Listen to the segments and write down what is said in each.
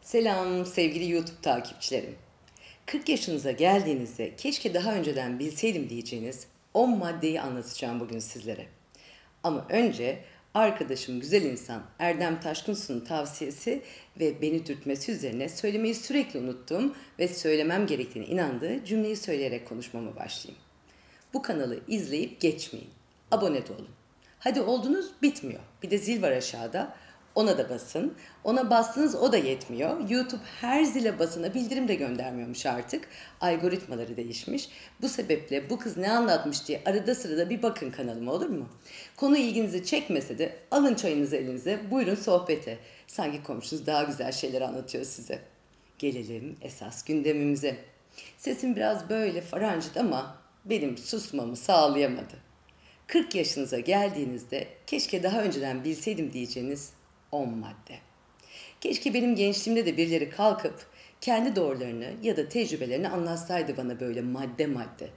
Selam sevgili YouTube takipçilerim. 40 yaşınıza geldiğinizde keşke daha önceden bilseydim diyeceğiniz 10 maddeyi anlatacağım bugün sizlere. Ama önce arkadaşım güzel insan Erdem Taşkınsu'nun tavsiyesi ve beni dürtmesi üzerine söylemeyi sürekli unuttuğum ve söylemem gerektiğine inandığı cümleyi söyleyerek konuşmama başlayayım. Bu kanalı izleyip geçmeyin. Abone de olun. Hadi oldunuz bitmiyor. Bir de zil var aşağıda. Ona da basın. Ona bastınız o da yetmiyor. YouTube her zile basına bildirim de göndermiyormuş artık. Algoritmaları değişmiş. Bu sebeple bu kız ne anlatmış diye arada sırada bir bakın kanalıma, olur mu? Konu ilginizi çekmese de alın çayınızı elinize, buyurun sohbete. Sanki komşunuz daha güzel şeyler anlatıyor size. Gelelim esas gündemimize. Sesim biraz böyle farancık ama benim susmamı sağlayamadı. 40 yaşınıza geldiğinizde keşke daha önceden bilseydim diyeceğiniz 10 madde. Keşke benim gençliğimde de birileri kalkıp kendi doğrularını ya da tecrübelerini anlatsaydı bana böyle madde madde.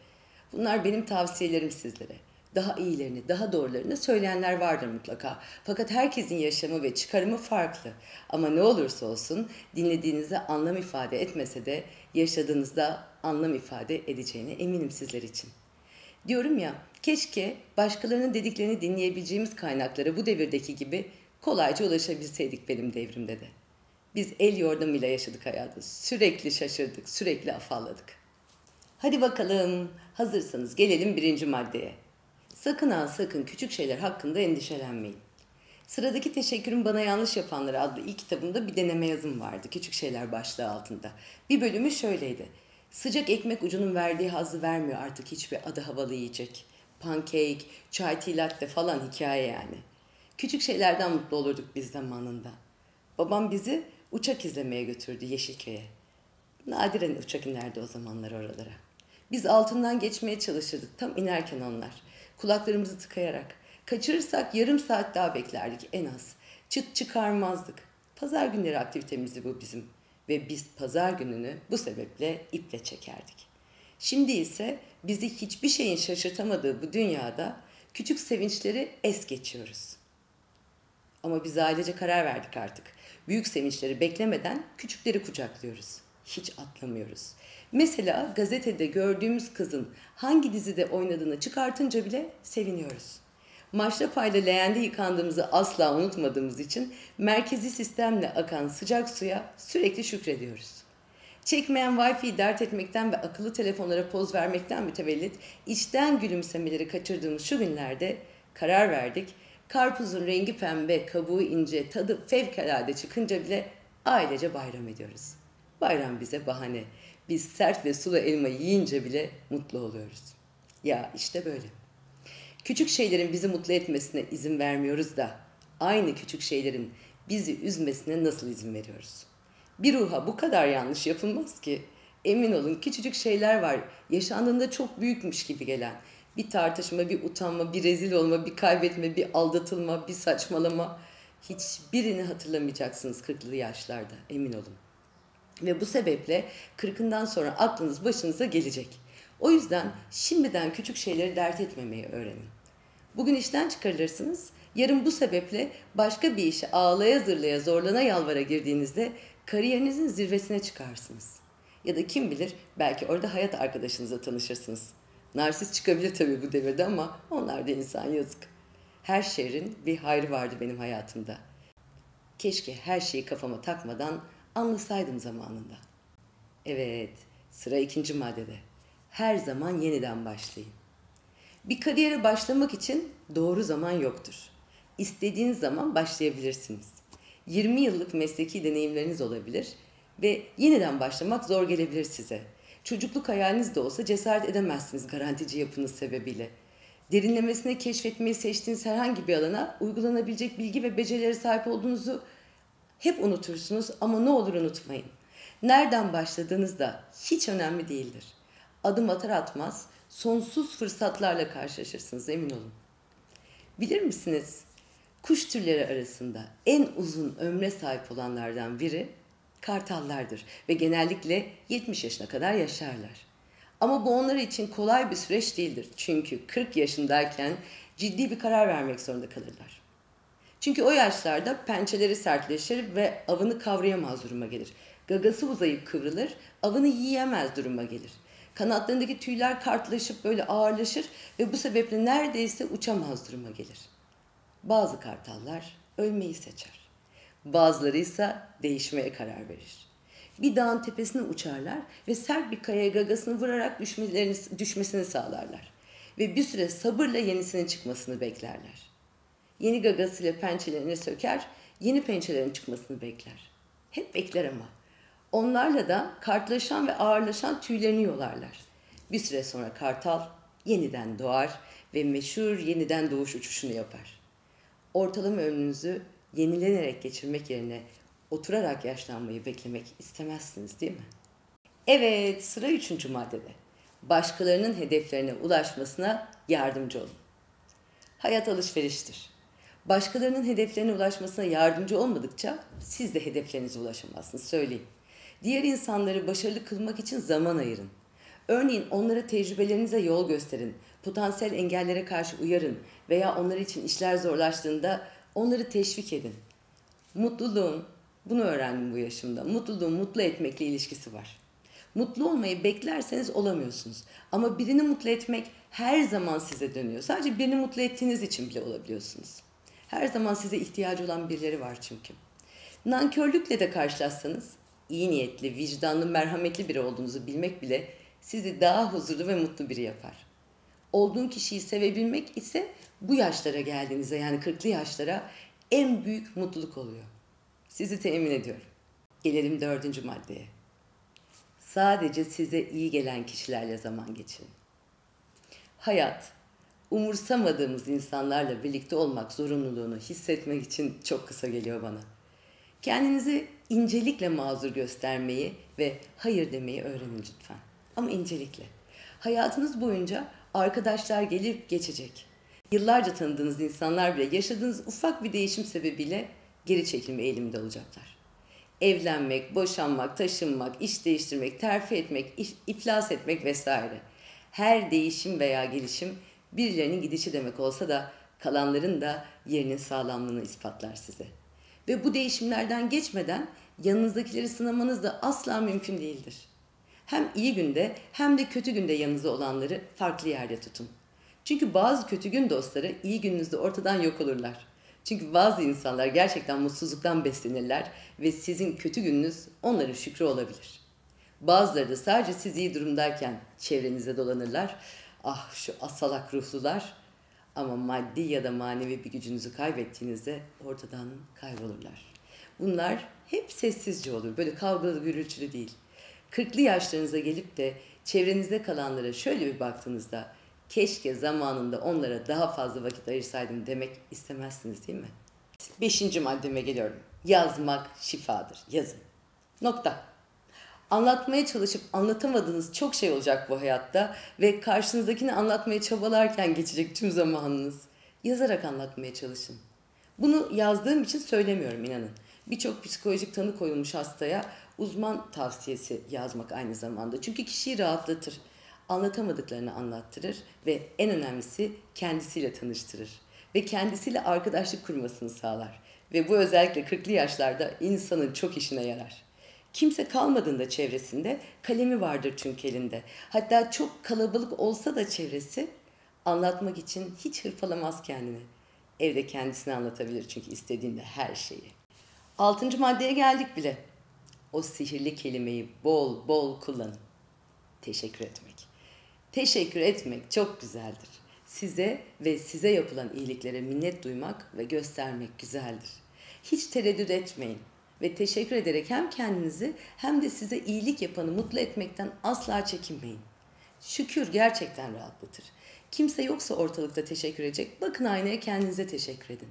Bunlar benim tavsiyelerim sizlere. Daha iyilerini, daha doğrularını söyleyenler vardır mutlaka. Fakat herkesin yaşamı ve çıkarımı farklı. Ama ne olursa olsun dinlediğinizde anlam ifade etmese de yaşadığınızda anlam ifade edeceğine eminim sizler için. Diyorum ya, keşke başkalarının dediklerini dinleyebileceğimiz kaynaklara bu devirdeki gibi kolayca ulaşabilseydik benim devrimde de. Biz el yordamıyla yaşadık hayatı. Sürekli şaşırdık, sürekli afalladık. Hadi bakalım, hazırsanız gelelim birinci maddeye. Sakın ha sakın küçük şeyler hakkında endişelenmeyin. Sıradaki Teşekkürüm Bana Yanlış Yapanları adlı ilk kitabımda bir deneme yazım vardı. Küçük şeyler başlığı altında. Bir bölümü şöyleydi. Sıcak ekmek ucunun verdiği hazzı vermiyor artık hiçbir adı havalı yiyecek. Pancake, chai tea latte falan hikaye yani. Küçük şeylerden mutlu olurduk biz zamanında. Babam bizi uçak izlemeye götürdü Yeşilköy'e. Nadiren uçak inerdi o zamanlar oralara. Biz altından geçmeye çalışırdık tam inerken onlar. Kulaklarımızı tıkayarak. Kaçırırsak yarım saat daha beklerdik en az. Çıt çıkarmazdık. Pazar günleri aktivitemizdi bu bizim. Ve biz pazar gününü bu sebeple iple çekerdik. Şimdi ise bizi hiçbir şeyin şaşırtamadığı bu dünyada küçük sevinçleri es geçiyoruz. Ama biz ailece karar verdik artık. Büyük sevinçleri beklemeden küçükleri kucaklıyoruz. Hiç atlamıyoruz. Mesela gazetede gördüğümüz kızın hangi dizide oynadığını çıkartınca bile seviniyoruz. Maşrapayla leğende yıkandığımızı asla unutmadığımız için merkezi sistemle akan sıcak suya sürekli şükrediyoruz. Çekmeyen Wi-Fi'yi dert etmekten ve akıllı telefonlara poz vermekten mütevellit içten gülümsemeleri kaçırdığımız şu günlerde karar verdik. Karpuzun rengi pembe, kabuğu ince, tadı fevkalade çıkınca bile ailece bayram ediyoruz. Bayram bize bahane. Biz sert ve sulu elma yiyince bile mutlu oluyoruz. Ya işte böyle. Küçük şeylerin bizi mutlu etmesine izin vermiyoruz da aynı küçük şeylerin bizi üzmesine nasıl izin veriyoruz? Bir ruha bu kadar yanlış yapılmaz ki. Emin olun küçücük şeyler var yaşandığında çok büyükmüş gibi gelen. Bir tartışma, bir utanma, bir rezil olma, bir kaybetme, bir aldatılma, bir saçmalama. Hiçbirini hatırlamayacaksınız 40'lı yaşlarda, emin olun. Ve bu sebeple 40'ından sonra aklınız başınıza gelecek. O yüzden şimdiden küçük şeyleri dert etmemeyi öğrenin. Bugün işten çıkarılırsınız, yarın bu sebeple başka bir işe ağlaya zırlaya zorlana yalvara girdiğinizde kariyerinizin zirvesine çıkarsınız. Ya da kim bilir belki orada hayat arkadaşınızla tanışırsınız. Narsist çıkabilir tabii bu devirde ama onlar da insan, yazık. Her şehrin bir hayrı vardı benim hayatımda. Keşke her şeyi kafama takmadan anlasaydım zamanında. Evet, sıra ikinci maddede. Her zaman yeniden başlayın. Bir kariyere başlamak için doğru zaman yoktur. İstediğiniz zaman başlayabilirsiniz. 20 yıllık mesleki deneyimleriniz olabilir ve yeniden başlamak zor gelebilir size. Çocukluk hayaliniz de olsa cesaret edemezsiniz garantici yapınız sebebiyle. Derinlemesine keşfetmeyi seçtiğiniz herhangi bir alana uygulanabilecek bilgi ve becerilere sahip olduğunuzu hep unutursunuz ama ne olur unutmayın. Nereden başladığınız da hiç önemli değildir. Adım atar atmaz sonsuz fırsatlarla karşılaşırsınız, emin olun. Bilir misiniz? Kuş türleri arasında en uzun ömre sahip olanlardan biri kartallardır ve genellikle 70 yaşına kadar yaşarlar. Ama bu onlar için kolay bir süreç değildir. Çünkü 40 yaşındayken ciddi bir karar vermek zorunda kalırlar. Çünkü o yaşlarda pençeleri sertleşir ve avını kavrayamaz duruma gelir. Gagası uzayıp kıvrılır, avını yiyemez duruma gelir. Kanatlarındaki tüyler kartlaşıp böyle ağırlaşır ve bu sebeple neredeyse uçamaz duruma gelir. Bazı kartallar ölmeyi seçer. Bazıları ise değişmeye karar verir. Bir dağın tepesine uçarlar ve sert bir kayaya gagasını vurarak düşmesini sağlarlar. Ve bir süre sabırla yenisinin çıkmasını beklerler. Yeni gagasıyla pençelerini söker, yeni pençelerin çıkmasını bekler. Hep bekler ama. Onlarla da kartlaşan ve ağırlaşan tüylerini yolarlar. Bir süre sonra kartal yeniden doğar ve meşhur yeniden doğuş uçuşunu yapar. Ortalama ömrünüzü yenilenerek geçirmek yerine oturarak yaşlanmayı beklemek istemezsiniz değil mi? Evet, sıra 3. maddede. Başkalarının hedeflerine ulaşmasına yardımcı olun. Hayat alışveriştir. Başkalarının hedeflerine ulaşmasına yardımcı olmadıkça siz de hedeflerinize ulaşamazsınız, söyleyeyim. Diğer insanları başarılı kılmak için zaman ayırın. Örneğin onlara tecrübelerinize yol gösterin, potansiyel engellere karşı uyarın veya onlar için işler zorlaştığında onları teşvik edin. Mutluluğun, bunu öğrendim bu yaşımda, mutluluğun mutlu etmekle ilişkisi var. Mutlu olmayı beklerseniz olamıyorsunuz. Ama birini mutlu etmek her zaman size dönüyor. Sadece birini mutlu ettiğiniz için bile olabiliyorsunuz. Her zaman size ihtiyacı olan birileri var çünkü. Nankörlükle de karşılaşsanız, iyi niyetli, vicdanlı, merhametli biri olduğunuzu bilmek bile sizi daha huzurlu ve mutlu biri yapar. Olduğun kişiyi sevebilmek ise bu yaşlara geldiğinizde, yani 40'lı yaşlara en büyük mutluluk oluyor. Sizi temin ediyorum. Gelelim 4. maddeye. Sadece size iyi gelen kişilerle zaman geçirin. Hayat, umursamadığımız insanlarla birlikte olmak zorunluluğunu hissetmek için çok kısa geliyor bana. Kendinizi incelikle mazur göstermeyi ve hayır demeyi öğrenin lütfen. Ama incelikle. Hayatınız boyunca arkadaşlar gelip geçecek. Yıllarca tanıdığınız insanlar bile yaşadığınız ufak bir değişim sebebiyle geri çekilme eğiliminde olacaklar. Evlenmek, boşanmak, taşınmak, iş değiştirmek, terfi etmek, iflas etmek vesaire. Her değişim veya gelişim birilerinin gidişi demek olsa da kalanların da yerinin sağlamlığını ispatlar size. Ve bu değişimlerden geçmeden yanınızdakileri sınamanız da asla mümkün değildir. Hem iyi günde hem de kötü günde yanınızda olanları farklı yerde tutun. Çünkü bazı kötü gün dostları iyi gününüzde ortadan yok olurlar. Çünkü bazı insanlar gerçekten mutsuzluktan beslenirler ve sizin kötü gününüz onların şükrü olabilir. Bazıları da sadece siz iyi durumdayken çevrenize dolanırlar. Ah şu asalak ruhlular, ama maddi ya da manevi bir gücünüzü kaybettiğinizde ortadan kaybolurlar. Bunlar hep sessizce olur, böyle kavgalı gürültülü değil. 40'lı yaşlarınıza gelip de çevrenizde kalanlara şöyle bir baktığınızda keşke zamanında onlara daha fazla vakit ayırsaydım demek istemezsiniz değil mi? 5. maddeme geliyorum. Yazmak şifadır. Yazın. Nokta. Anlatmaya çalışıp anlatamadığınız çok şey olacak bu hayatta ve karşınızdakini anlatmaya çabalarken geçecek tüm zamanınız. Yazarak anlatmaya çalışın. Bunu yazdığım için söylemiyorum, inanın. Birçok psikolojik tanı koyulmuş hastaya uzman tavsiyesi yazmak aynı zamanda. Çünkü kişiyi rahatlatır, anlatamadıklarını anlattırır ve en önemlisi kendisiyle tanıştırır. Ve kendisiyle arkadaşlık kurmasını sağlar. Ve bu özellikle 40'lı yaşlarda insanın çok işine yarar. Kimse kalmadığında çevresinde kalemi vardır çünkü elinde. Hatta çok kalabalık olsa da çevresi anlatmak için hiç hırpalamaz kendini. Evde kendisine anlatabilir çünkü istediğinde her şeyi. 6. maddeye geldik bile. O sihirli kelimeyi bol bol kullanın. Teşekkür etmek. Teşekkür etmek çok güzeldir. Size ve size yapılan iyiliklere minnet duymak ve göstermek güzeldir. Hiç tereddüt etmeyin ve teşekkür ederek hem kendinizi hem de size iyilik yapanı mutlu etmekten asla çekinmeyin. Şükür gerçekten rahatlatır. Kimse yoksa ortalıkta teşekkür edecek, bakın aynaya, kendinize teşekkür edin.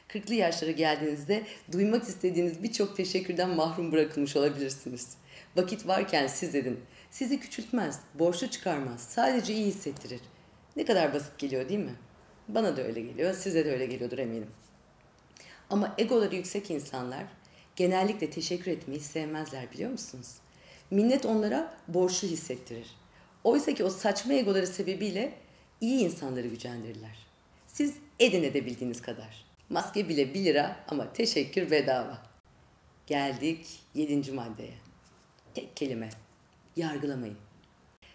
40'lı yaşlara geldiğinizde duymak istediğiniz birçok teşekkürden mahrum bırakılmış olabilirsiniz. Vakit varken siz edin. Sizi küçültmez, borçlu çıkarmaz, sadece iyi hissettirir. Ne kadar basit geliyor değil mi? Bana da öyle geliyor, size de öyle geliyordur eminim. Ama egoları yüksek insanlar genellikle teşekkür etmeyi sevmezler, biliyor musunuz? Minnet onlara borçlu hissettirir. Oysa ki o saçma egoları sebebiyle iyi insanları gücendirirler. Siz edin edebildiğiniz kadar. Maske bile 1 lira ama teşekkür bedava. Geldik 7. maddeye. Tek kelime. Yargılamayın.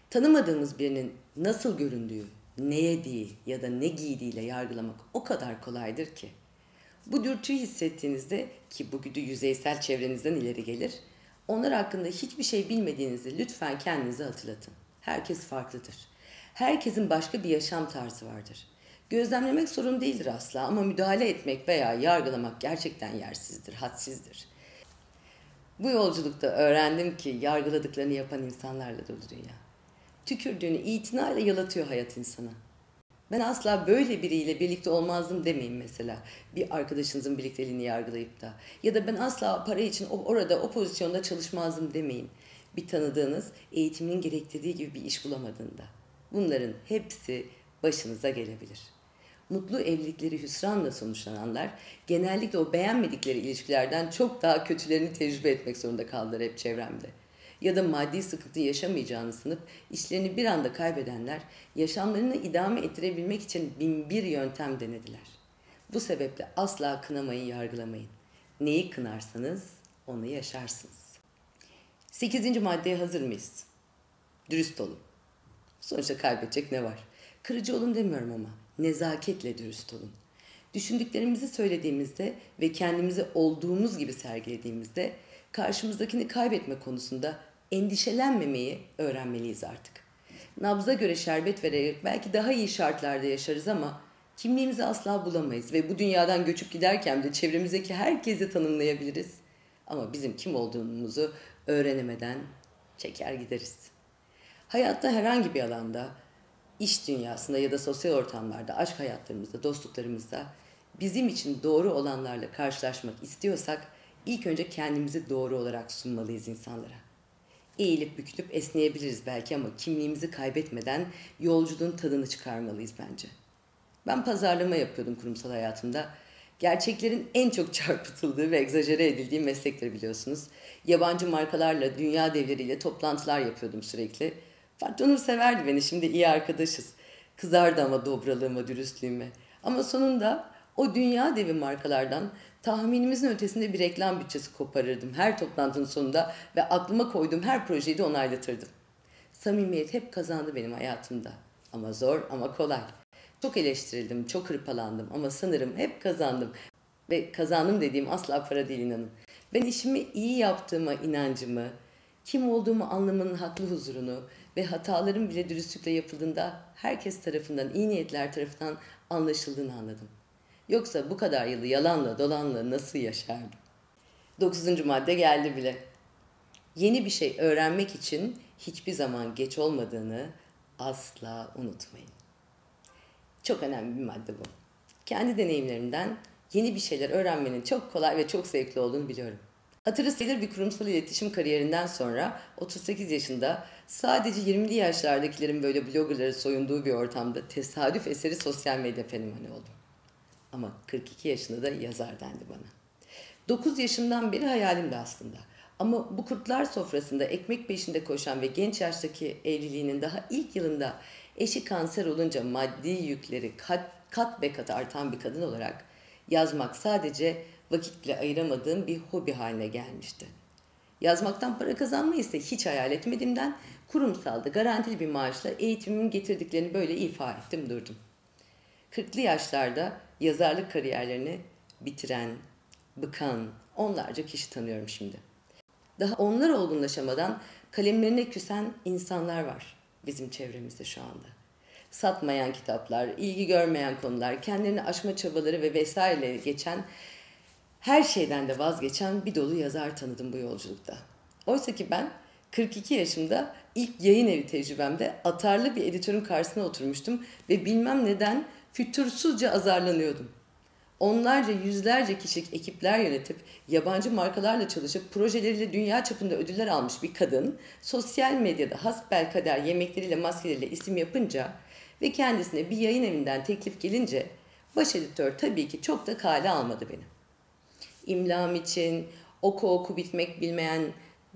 Tanımadığımız birinin nasıl göründüğü, ne yediği ya da ne giydiğiyle yargılamak o kadar kolaydır ki. Bu dürtüyü hissettiğinizde, ki bu güdü yüzeysel çevrenizden ileri gelir, onlar hakkında hiçbir şey bilmediğinizi lütfen kendinize hatırlatın. Herkes farklıdır. Herkesin başka bir yaşam tarzı vardır. Gözlemlemek sorun değildir asla ama müdahale etmek veya yargılamak gerçekten yersizdir, hadsizdir. Bu yolculukta öğrendim ki yargıladıklarını yapan insanlarla dolu dünya. Tükürdüğünü itinayla yalatıyor hayat insana. Ben asla böyle biriyle birlikte olmazdım demeyin mesela. Bir arkadaşınızın birlikteliğini yargılayıp da. Ya da ben asla para için orada o pozisyonda çalışmazdım demeyin. Bir tanıdığınız eğitiminin gerektirdiği gibi bir iş bulamadığında. Bunların hepsi başınıza gelebilir. Mutlu evlilikleri hüsranla sonuçlananlar genellikle o beğenmedikleri ilişkilerden çok daha kötülerini tecrübe etmek zorunda kaldılar hep çevremde. Ya da maddi sıkıntı yaşamayacağını sanıp işlerini bir anda kaybedenler yaşamlarını idame ettirebilmek için 1001 yöntem denediler. Bu sebeple asla kınamayın, yargılamayın. Neyi kınarsanız onu yaşarsınız. 8. maddeye hazır mıyız? Dürüst olun. Sonuçta kaybedecek ne var? Kırıcı olun demiyorum ama nezaketle dürüst olun. Düşündüklerimizi söylediğimizde ve kendimizi olduğumuz gibi sergilediğimizde karşımızdakini kaybetme konusunda endişelenmemeyi öğrenmeliyiz artık. Nabza göre şerbet vererek belki daha iyi şartlarda yaşarız ama kimliğimizi asla bulamayız ve bu dünyadan göçüp giderken de çevremizdeki herkesi tanımlayabiliriz. Ama bizim kim olduğumuzu öğrenemeden çeker gideriz. Hayatta herhangi bir alanda, iş dünyasında ya da sosyal ortamlarda, aşk hayatlarımızda, dostluklarımızda bizim için doğru olanlarla karşılaşmak istiyorsak ilk önce kendimizi doğru olarak sunmalıyız insanlara. Eğilip bükülüp esneyebiliriz belki ama kimliğimizi kaybetmeden yolculuğun tadını çıkarmalıyız bence. Ben pazarlama yapıyordum kurumsal hayatımda. Gerçeklerin en çok çarpıtıldığı ve egzajere edildiği meslekleri biliyorsunuz. Yabancı markalarla, dünya devleriyle toplantılar yapıyordum sürekli. Patronum severdi beni, şimdi iyi arkadaşız. Kızardı ama dobralığıma, dürüstlüğüme. Ama sonunda o dünya devi markalardan tahminimizin ötesinde bir reklam bütçesi koparırdım her toplantının sonunda ve aklıma koyduğum her projeyi de onaylatırdım. Samimiyet hep kazandı benim hayatımda. Ama zor ama kolay. Çok eleştirildim, çok hırpalandım ama sanırım hep kazandım. Ve kazandım dediğim asla para değil, inanın. Ben işimi iyi yaptığıma inancımı, kim olduğumu anlamanın haklı huzurunu ve hatalarım bile dürüstlükle yapıldığında herkes tarafından, iyi niyetler tarafından anlaşıldığını anladım. Yoksa bu kadar yılı yalanla dolanla nasıl yaşardım? 9. madde geldi bile. Yeni bir şey öğrenmek için hiçbir zaman geç olmadığını asla unutmayın. Çok önemli bir madde bu. Kendi deneyimlerimden yeni bir şeyler öğrenmenin çok kolay ve çok zevkli olduğunu biliyorum. Hatırı sayılır bir kurumsal iletişim kariyerinden sonra 38 yaşında sadece 20'li yaşlardakilerin böyle bloggerları soyunduğu bir ortamda tesadüf eseri sosyal medya fenomeni oldum. Ama 42 yaşında da yazar dendi bana. 9 yaşından beri hayalimdi aslında. Ama bu kurtlar sofrasında ekmek peşinde koşan ve genç yaştaki evliliğinin daha ilk yılında eşi kanser olunca maddi yükleri kat be kat artan bir kadın olarak yazmak sadece vakit bile ayıramadığım bir hobi haline gelmişti. Yazmaktan para kazanmayı ise hiç hayal etmediğimden kurumsalda garantili bir maaşla eğitimimin getirdiklerini böyle ifa ettim durdum. 40'lı yaşlarda yazarlık kariyerlerini bitiren, bıkan onlarca kişi tanıyorum şimdi. Daha onlar olgunlaşamadan kalemlerine küsen insanlar var bizim çevremizde şu anda. Satmayan kitaplar, ilgi görmeyen konular, kendilerini aşma çabaları ve vesaire geçen, her şeyden de vazgeçen bir dolu yazar tanıdım bu yolculukta. Oysa ki ben 42 yaşımda ilk yayın evi tecrübemde atarlı bir editörün karşısına oturmuştum ve bilmem neden fütursuzca azarlanıyordum. Onlarca yüzlerce kişilik ekipler yönetip yabancı markalarla çalışıp projeleriyle dünya çapında ödüller almış bir kadın sosyal medyada hasbelkader yemekleriyle maskeleriyle isim yapınca ve kendisine bir yayın evinden teklif gelince baş editör tabii ki çok da kale almadı beni. İmlam için, oku bitmek bilmeyen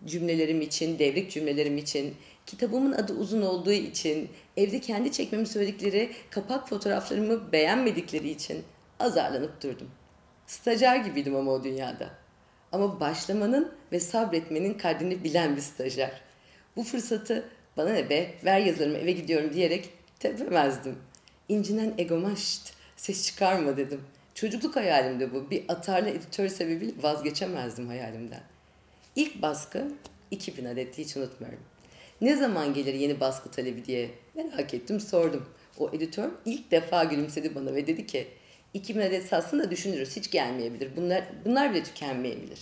cümlelerim için, devrik cümlelerim için, kitabımın adı uzun olduğu için, evde kendi çekmemi söyledikleri kapak fotoğraflarımı beğenmedikleri için azarlanıp durdum. Stajyer gibiydim ama o dünyada. Ama başlamanın ve sabretmenin kadrini bilen bir stajyer. Bu fırsatı bana ne be ver yazarımı eve gidiyorum diyerek tepemezdim. İncinen egoma şşt ses çıkarma dedim. Çocukluk hayalimde bu. Bir atarlı editör sebebiyle vazgeçemezdim hayalimden. İlk baskı 2000 adetti hiç unutmuyorum. Ne zaman gelir yeni baskı talebi diye merak ettim sordum. O editör ilk defa gülümsedi bana ve dedi ki 2000 adet satsın da düşünürüz hiç gelmeyebilir. Bunlar bile tükenmeyebilir.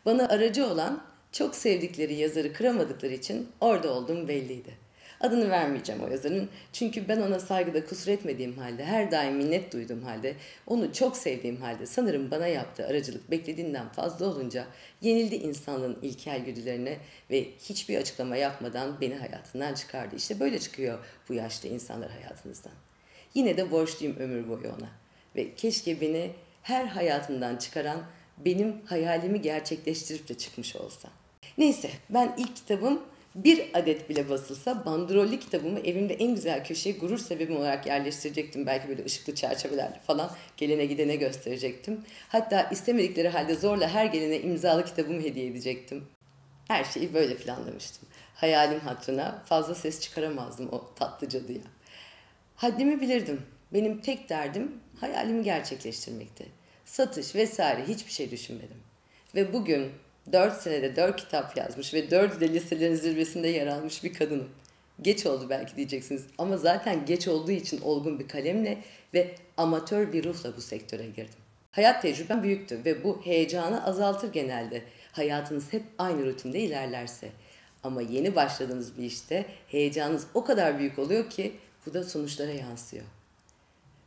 Bana aracı olan çok sevdikleri yazarı kıramadıkları için orada olduğum belliydi. Adını vermeyeceğim o yazarın çünkü ben ona saygıda kusur etmediğim halde, her daim minnet duyduğum halde, onu çok sevdiğim halde sanırım bana yaptığı aracılık beklediğinden fazla olunca yenildi insanlığın ilkel güdülerine ve hiçbir açıklama yapmadan beni hayatından çıkardı. İşte böyle çıkıyor bu yaşta insanlar hayatınızdan. Yine de borçluyum ömür boyu ona ve keşke beni her hayatından çıkaran benim hayalimi gerçekleştirip de çıkmış olsa. Neyse ben ilk kitabım bir adet bile basılsa bandrollü kitabımı evimde en güzel köşeye gurur sebebim olarak yerleştirecektim. Belki böyle ışıklı çerçevelerle falan gelene gidene gösterecektim. Hatta istemedikleri halde zorla her gelene imzalı kitabımı hediye edecektim. Her şeyi böyle planlamıştım. Hayalim hatırına fazla ses çıkaramazdım o tatlı cadıya. Haddimi bilirdim. Benim tek derdim hayalimi gerçekleştirmekti. Satış vesaire hiçbir şey düşünmedim. Ve bugün 4 senede 4 kitap yazmış ve 4 de listelerin zirvesinde yer almış bir kadınım. Geç oldu belki diyeceksiniz ama zaten geç olduğu için olgun bir kalemle ve amatör bir ruhla bu sektöre girdim. Hayat tecrübem büyüktü ve bu heyecanı azaltır genelde. Hayatınız hep aynı rutinde ilerlerse. Ama yeni başladığınız bir işte heyecanınız o kadar büyük oluyor ki bu da sonuçlara yansıyor.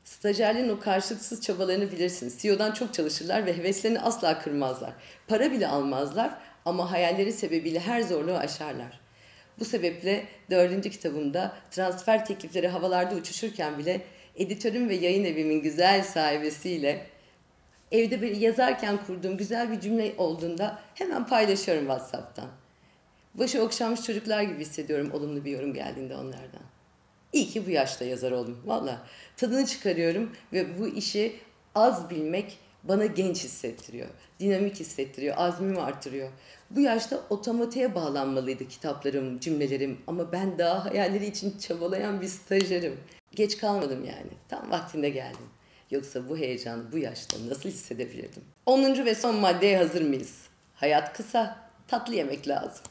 Stajyerlerin o karşılıksız çabalarını bilirsiniz. CEO'dan çok çalışırlar ve heveslerini asla kırmazlar. Para bile almazlar ama hayalleri sebebiyle her zorluğu aşarlar. Bu sebeple 4. kitabımda transfer teklifleri havalarda uçuşurken bile editörüm ve yayın evimin güzel sahibesiyle evde böyle yazarken kurduğum güzel bir cümle olduğunda hemen paylaşıyorum WhatsApp'tan. Başı okşanmış çocuklar gibi hissediyorum olumlu bir yorum geldiğinde onlardan. İyi ki bu yaşta yazar oldum. Valla tadını çıkarıyorum ve bu işi az bilmek bana genç hissettiriyor. Dinamik hissettiriyor, azmimi artırıyor. Bu yaşta otomatiğe bağlanmalıydı kitaplarım, cümlelerim ama ben daha hayalleri için çabalayan bir stajyerim. Geç kalmadım yani. Tam vaktinde geldim. Yoksa bu heyecanı bu yaşta nasıl hissedebilirdim? 10. ve son maddeye hazır mıyız? Hayat kısa, tatlı yemek lazım.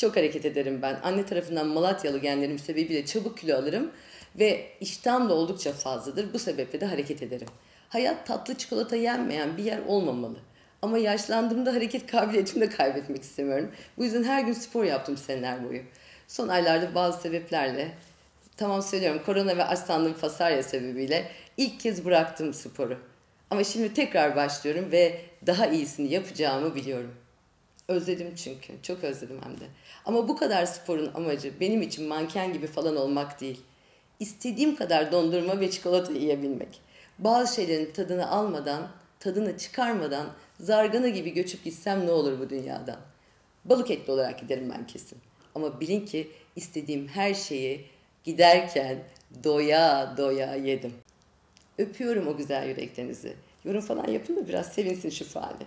Çok hareket ederim ben. Anne tarafından Malatyalı genlerim sebebiyle çabuk kilo alırım ve iştahım da oldukça fazladır. Bu sebeple de hareket ederim. Hayat tatlı çikolata yenmeyen bir yer olmamalı. Ama yaşlandığımda hareket kabiliyetimi de kaybetmek istemiyorum. Bu yüzden her gün spor yaptım seneler boyu. Son aylarda bazı sebeplerle, tamam söylüyorum korona ve açlandığım fasarya sebebiyle ilk kez bıraktım sporu. Ama şimdi tekrar başlıyorum ve daha iyisini yapacağımı biliyorum. Özledim çünkü. Çok özledim hem de. Ama bu kadar sporun amacı benim için manken gibi falan olmak değil. İstediğim kadar dondurma ve çikolata yiyebilmek. Bazı şeylerin tadını almadan, tadını çıkarmadan zargana gibi göçüp gitsem ne olur bu dünyadan? Balık etli olarak giderim ben kesin. Ama bilin ki istediğim her şeyi giderken doya doya yedim. Öpüyorum o güzel yüreklerinizi. Yorum falan yapın da biraz sevinsin şu fani.